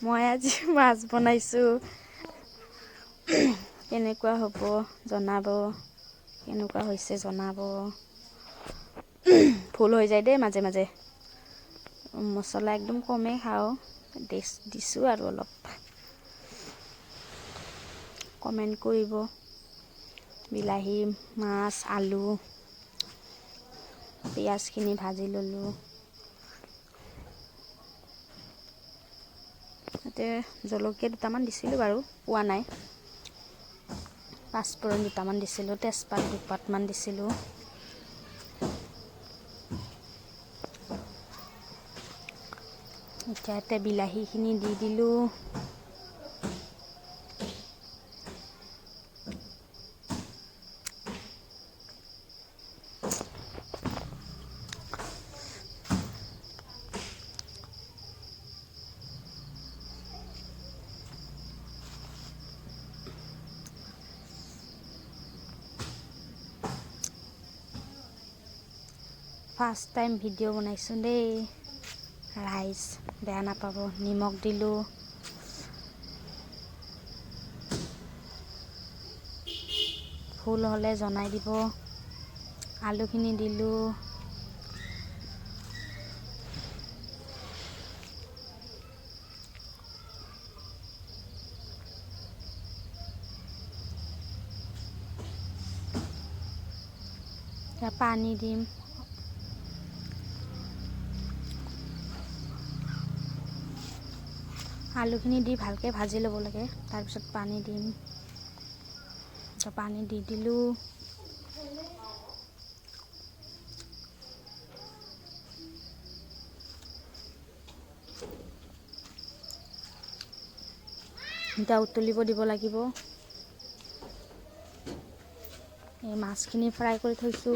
মই আজি মাছ বনাইছোঁ। কেনেকুৱা হ'ব জনাব, কেনেকুৱা হৈছে জনাব। ভুল হৈ যায় দেই মাজে মাজে। মছলা একদম কমেই খাওঁ, দিছোঁ আৰু অলপ। কমেণ্ট কৰিব। বিলাহী, মাছ, আলু, পিঁয়াজখিনি ভাজি ল'লোঁ। তাতে জলকীয়া দুটামান দিছিলোঁ বাৰু, পোৱা নাই। পাঁচফোৰণ দুটামান দিছিলোঁ, তেজপাত দুপাতমান দিছিলোঁ। এতিয়া ইয়াতে বিলাহীখিনি দি দিলোঁ। ফাৰ্ষ্ট টাইম ভিডিঅ' বনাইছোঁ দেই ৰাইজ, বেয়া নাপাব। নিমখ দিলোঁ। ভুল হ'লে জনাই দিব। আলুখিনি দিলোঁ। এতিয়া পানী দিম। আলুখিনি দি ভালকৈ ভাজি ল'ব লাগে, তাৰপিছত পানী দিম। এতিয়া পানী দি দিলোঁ। এতিয়া উতলিব দিব লাগিব। এই মাছখিনি ফ্ৰাই কৰি থৈছোঁ।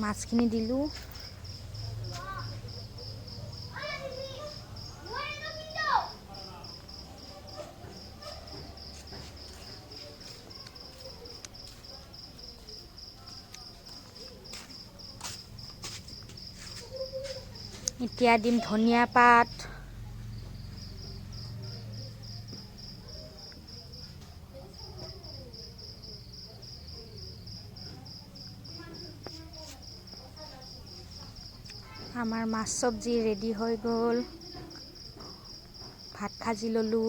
মাছখিনি দিলোঁ। এতিয়া দিম ধনিয়া পাত। আমাৰ মাছ চব্জি ৰেডি হৈ গ'ল। ভাত ভাজি ল'লোঁ।